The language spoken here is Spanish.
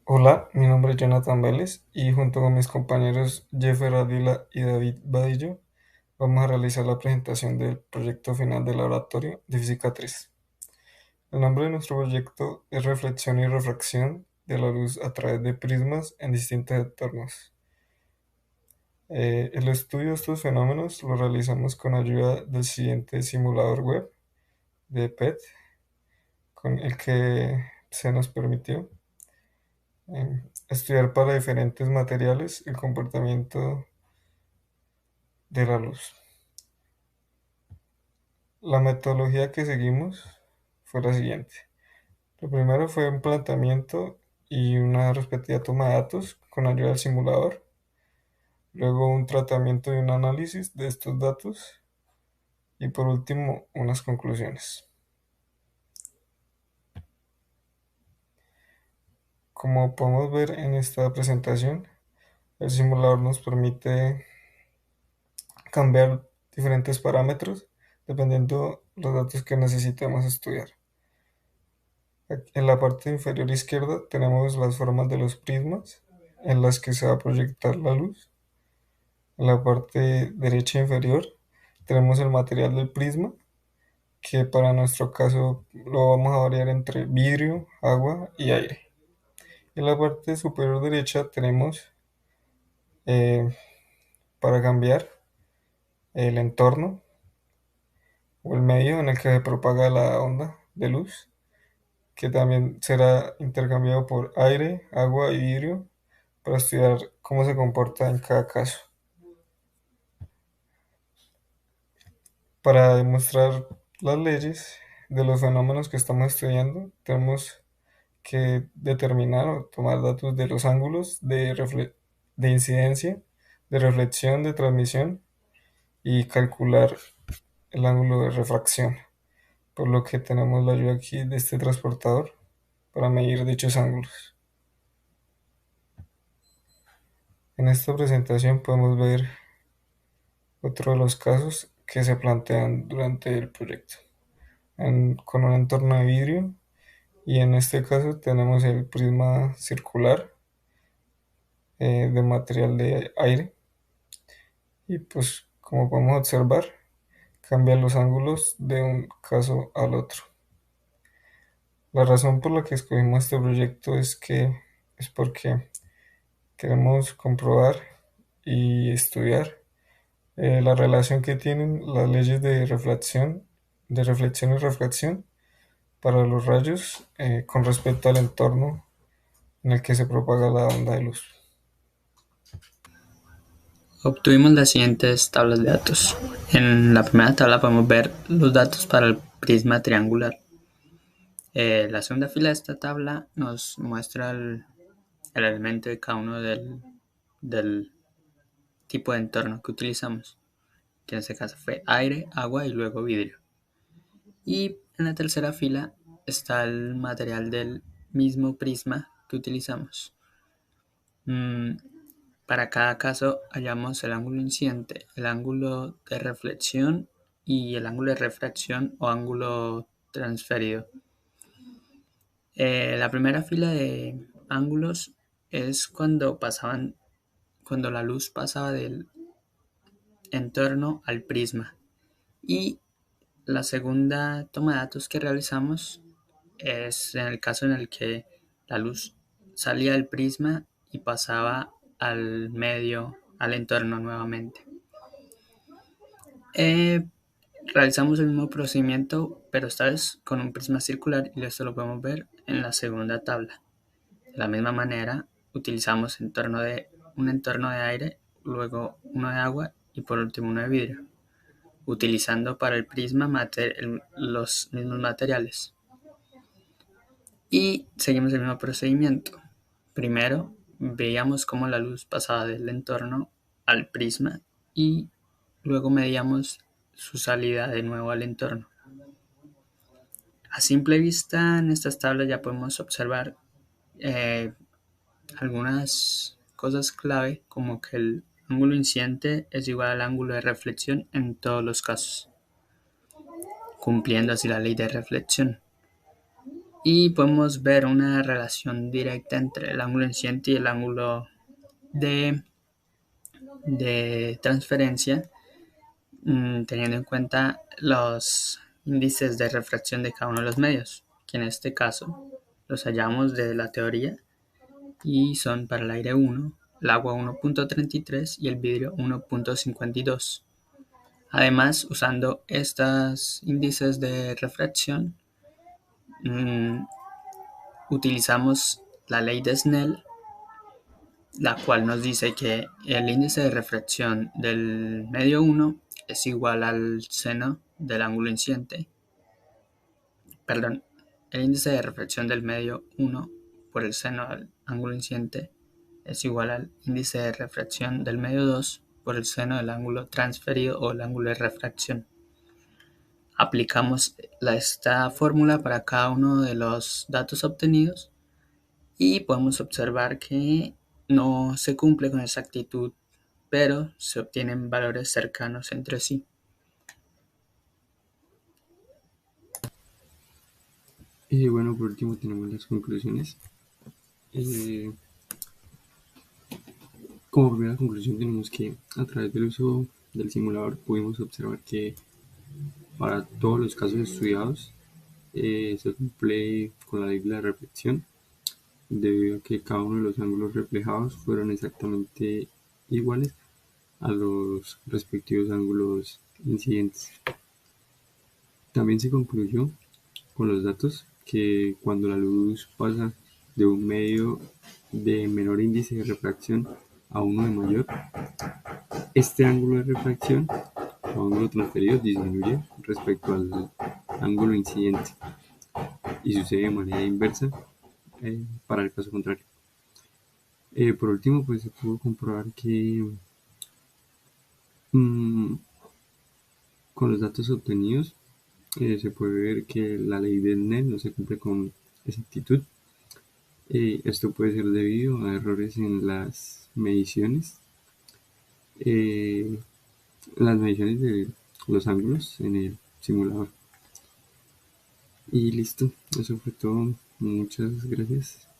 Hola, mi nombre es Jonathan Vélez y junto con mis compañeros Jeffer Ávila y David Badillo vamos a realizar la presentación del proyecto final del laboratorio de Física 3. El nombre de nuestro proyecto es Reflexión y refracción de la luz a través de prismas en distintos entornos. El estudio de estos fenómenos lo realizamos con ayuda del siguiente simulador web de PET, con el que se nos permitió estudiar para diferentes materiales el comportamiento de la luz. La metodología que seguimos fue la siguiente. Lo primero fue un planteamiento y una respectiva toma de datos con ayuda del simulador. Luego un tratamiento y un análisis de estos datos. Y por último, unas conclusiones. Como podemos ver en esta presentación, el simulador nos permite cambiar diferentes parámetros dependiendo los datos que necesitemos estudiar. En la parte inferior izquierda tenemos las formas de los prismas en las que se va a proyectar la luz. En la parte derecha inferior tenemos el material del prisma, que para nuestro caso lo vamos a variar entre vidrio, agua y aire. En la parte superior derecha tenemos eh, para cambiar el entorno o el medio en el que se propaga la onda de luz, que también será intercambiado por aire, agua y vidrio para estudiar cómo se comporta en cada caso. Para demostrar las leyes de los fenómenos que estamos estudiando, tenemos que determinar o tomar datos de los ángulos de incidencia, de reflexión, de transmisión y calcular el ángulo de refracción, por lo que tenemos la ayuda aquí de este transportador para medir dichos ángulos. En esta presentación podemos ver otro de los casos que se plantean durante el proyecto, con un entorno de vidrio. Y en este caso tenemos el prisma circular de material de aire. Y pues como podemos observar, cambia los ángulos de un caso al otro. La razón por la que escogimos este proyecto es porque queremos comprobar y estudiar la relación que tienen las leyes de reflexión y refracción para los rayos con respecto al entorno en el que se propaga la onda de luz. Obtuvimos las siguientes tablas de datos. En la primera tabla podemos ver los datos para el prisma triangular. La segunda fila de esta tabla nos muestra el elemento de cada uno del tipo de entorno que utilizamos, que en este caso fue aire, agua y luego vidrio. Y en la tercera fila está el material del mismo prisma que utilizamos. Para cada caso hallamos el ángulo incidente, el ángulo de reflexión y el ángulo de refracción o ángulo transferido. La primera fila de ángulos es cuando la luz pasaba del entorno al prisma. Y la segunda toma de datos que realizamos es en el caso en el que la luz salía del prisma y pasaba al medio, al entorno nuevamente. Eh, Realizamos el mismo procedimiento, pero esta vez con un prisma circular y esto lo podemos ver en la segunda tabla. De la misma manera, utilizamos un entorno de aire, luego uno de agua y por último uno de vidrio, utilizando para el prisma los mismos materiales. Y seguimos el mismo procedimiento. Primero, veíamos cómo la luz pasaba del entorno al prisma y luego medíamos su salida de nuevo al entorno. A simple vista, en estas tablas ya podemos observar eh, algunas cosas clave, como que el ángulo incidente es igual al ángulo de reflexión en todos los casos, cumpliendo así la ley de reflexión. y podemos ver una relación directa entre el ángulo incidente y el ángulo de, de transferencia, teniendo en cuenta los índices de refracción de cada uno de los medios, que en este caso los hallamos de la teoría y son para el aire 1, el agua 1.33 y el vidrio 1.52. Además, usando estos índices de refracción, mmm, utilizamos la ley de Snell, la cual nos dice que el índice de refracción del medio 1 es igual al seno del ángulo incidente. Perdón, el índice de refracción del medio 1 por el seno del ángulo incidente es igual al índice de refracción del medio 2 por el seno del ángulo transferido o el ángulo de refracción. Aplicamos esta fórmula para cada uno de los datos obtenidos y podemos observar que no se cumple con exactitud, pero se obtienen valores cercanos entre sí. Bueno, por último tenemos las conclusiones. Eh, Como primera conclusión tenemos que a través del uso del simulador pudimos observar que para todos los casos estudiados se cumple con la ley de la reflexión, debido a que cada uno de los ángulos reflejados fueron exactamente iguales a los respectivos ángulos incidentes. También se concluyó con los datos que cuando la luz pasa de un medio de menor índice de refracción a uno de mayor, este ángulo de refracción o ángulo transferido disminuye respecto al ángulo incidente y sucede de manera inversa para el caso contrario. Por último, pues se pudo comprobar que mm, con los datos obtenidos se puede ver que la ley de Snell no se cumple con exactitud. Esto puede ser debido a errores en eh, las mediciones de los ángulos en el simulador. Y listo, eso fue todo. Muchas gracias.